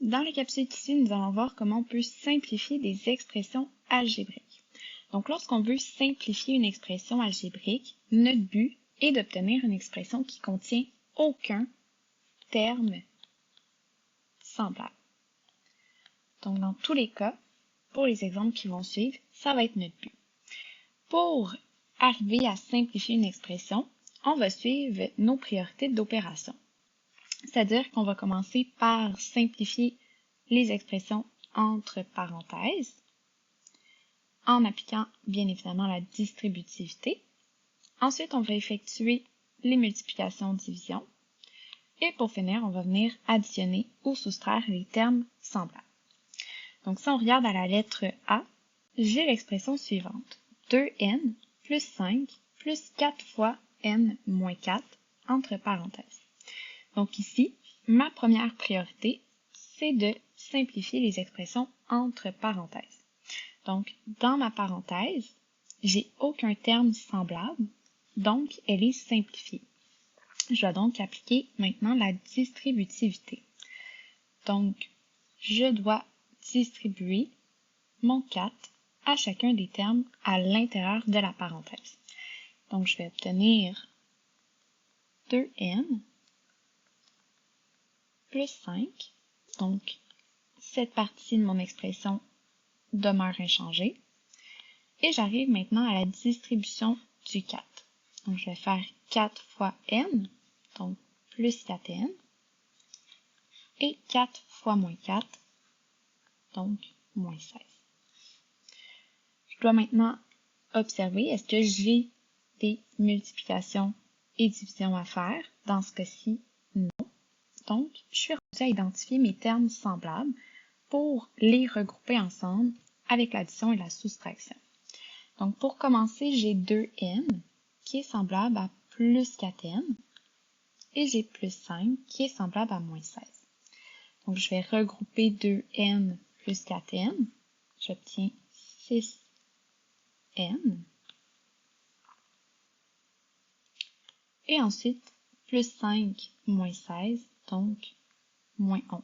Dans la capsule ici, nous allons voir comment on peut simplifier des expressions algébriques. Donc, lorsqu'on veut simplifier une expression algébrique, notre but est d'obtenir une expression qui contient aucun terme semblable. Donc, dans tous les cas, pour les exemples qui vont suivre, ça va être notre but. Pour arriver à simplifier une expression, on va suivre nos priorités d'opération. C'est-à-dire qu'on va commencer par simplifier les expressions entre parenthèses en appliquant bien évidemment la distributivité. Ensuite, on va effectuer les multiplications-divisions. Et pour finir, on va venir additionner ou soustraire les termes semblables. Donc, si on regarde à la lettre A, j'ai l'expression suivante. 2n plus 5 plus 4 fois n moins 4 entre parenthèses. Donc ici, ma première priorité, c'est de simplifier les expressions entre parenthèses. Donc, dans ma parenthèse, j'ai aucun terme semblable, donc elle est simplifiée. Je vais donc appliquer maintenant la distributivité. Donc, je dois distribuer mon 4 à chacun des termes à l'intérieur de la parenthèse. Donc, je vais obtenir 2n plus 5. Donc, cette partie de mon expression demeure inchangée. Et j'arrive maintenant à la distribution du 4. Donc, je vais faire 4 fois n, donc plus 4n, et 4 fois moins 4, donc moins 16. Je dois maintenant observer, est-ce que j'ai des multiplications et divisions à faire? Dans ce cas-ci, non. Donc, je suis rendue à identifier mes termes semblables pour les regrouper ensemble avec l'addition et la soustraction. Donc, pour commencer, j'ai 2n qui est semblable à plus 4n et j'ai plus 5 qui est semblable à moins 16. Donc, je vais regrouper 2n plus 4n. J'obtiens 6n. Et ensuite, plus 5 moins 16, donc moins 11.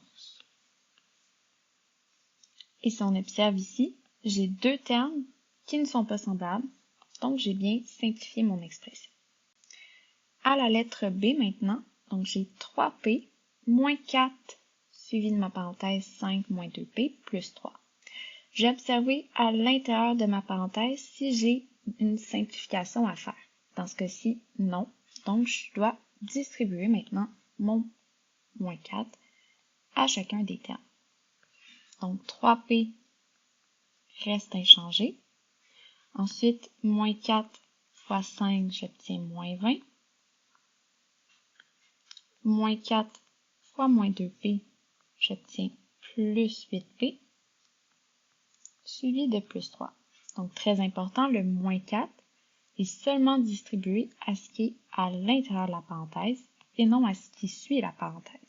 Et si on observe ici, j'ai deux termes qui ne sont pas semblables, donc j'ai bien simplifié mon expression. À la lettre B maintenant, donc j'ai 3p moins 4 suivi de ma parenthèse 5 moins 2p plus 3. J'ai observé à l'intérieur de ma parenthèse si j'ai une simplification à faire. Dans ce cas-ci, non. Donc, je dois distribuer maintenant mon moins 4 à chacun des termes. Donc, 3p reste inchangé. Ensuite, moins 4 fois 5, j'obtiens moins 20. Moins 4 fois moins 2p, j'obtiens plus 8p, suivi de plus 3. Donc, très important, le moins 4 est seulement distribué à ce qui est à l'intérieur de la parenthèse et non à ce qui suit la parenthèse.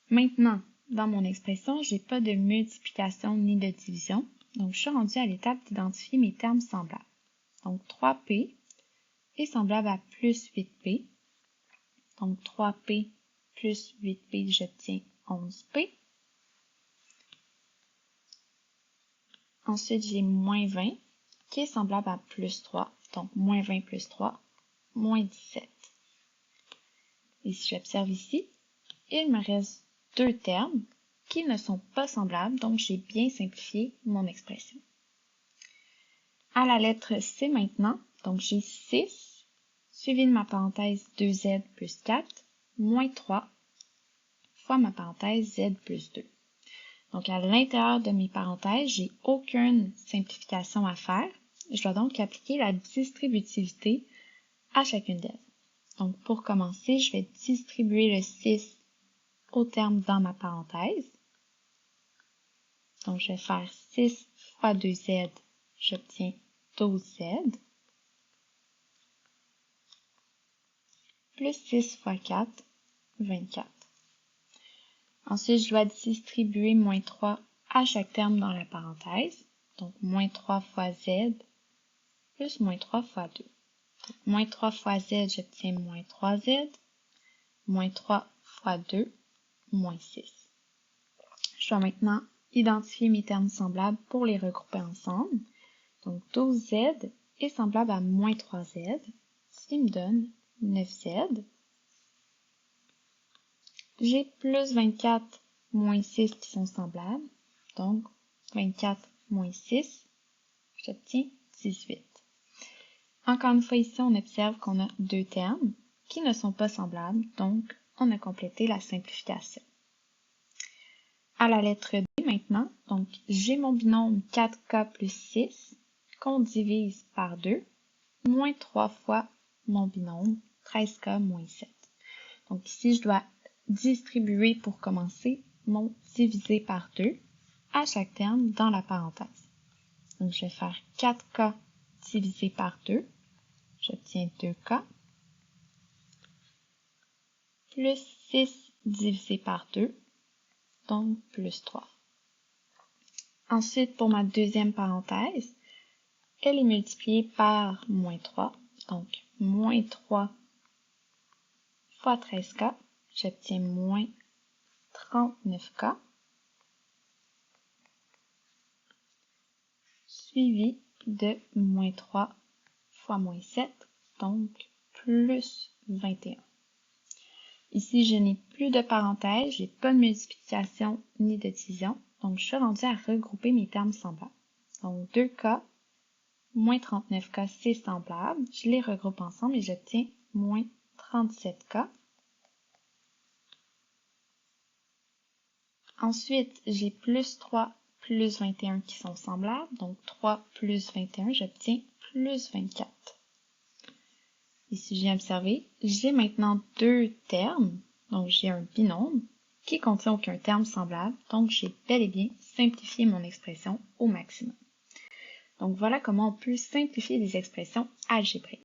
Maintenant, dans mon expression, je n'ai pas de multiplication ni de division, donc je suis rendue à l'étape d'identifier mes termes semblables. Donc 3p est semblable à plus 8p, donc 3p plus 8p, j'obtiens 11p. Ensuite, j'ai moins 20 qui est semblable à plus 3, donc moins 20 plus 3, moins 17. Et si j'observe ici, il me reste deux termes qui ne sont pas semblables, donc j'ai bien simplifié mon expression. À la lettre C maintenant, donc j'ai 6, suivi de ma parenthèse 2z plus 4, moins 3, fois ma parenthèse z plus 2. Donc à l'intérieur de mes parenthèses, j'ai aucune simplification à faire. Je dois donc appliquer la distributivité à chacune d'elles. Donc pour commencer, je vais distribuer le 6 au terme dans ma parenthèse. Donc, je vais faire 6 fois 2z, j'obtiens 12z, plus 6 fois 4, 24. Ensuite, je dois distribuer moins 3 à chaque terme dans la parenthèse. Donc, moins 3 fois z, plus moins 3 fois 2. Donc, moins 3 fois z, j'obtiens moins 3z, moins 3 fois 2, moins 6. Je vais maintenant identifier mes termes semblables pour les regrouper ensemble. Donc 12z est semblable à moins 3z, ce qui me donne 9z. J'ai plus 24 moins 6 qui sont semblables, donc 24 moins 6, j'obtiens 18. Encore une fois ici, on observe qu'on a deux termes qui ne sont pas semblables, donc on a complété la simplification. À la lettre D maintenant, donc j'ai mon binôme 4k plus 6 qu'on divise par 2, moins 3 fois mon binôme 13k moins 7. Donc ici, je dois distribuer pour commencer mon divisé par 2 à chaque terme dans la parenthèse. Donc je vais faire 4k divisé par 2, j'obtiens 2k, plus 6 divisé par 2, donc plus 3. Ensuite, pour ma deuxième parenthèse, elle est multipliée par moins 3, donc moins 3 fois 13k, j'obtiens moins 39k, suivi de moins 3 fois moins 7, donc plus 21. Ici, je n'ai plus de parenthèses, j'ai pas de multiplication ni de division, donc je suis rendue à regrouper mes termes semblables. Donc 2k moins 39k, c'est semblable, je les regroupe ensemble et j'obtiens moins 37k. Ensuite, j'ai plus 3 plus 21 qui sont semblables, donc 3 plus 21, j'obtiens plus 24. Ici, j'ai observé, j'ai maintenant deux termes, donc j'ai un binôme qui contient aucun terme semblable, donc j'ai bel et bien simplifié mon expression au maximum. Donc voilà comment on peut simplifier des expressions algébriques.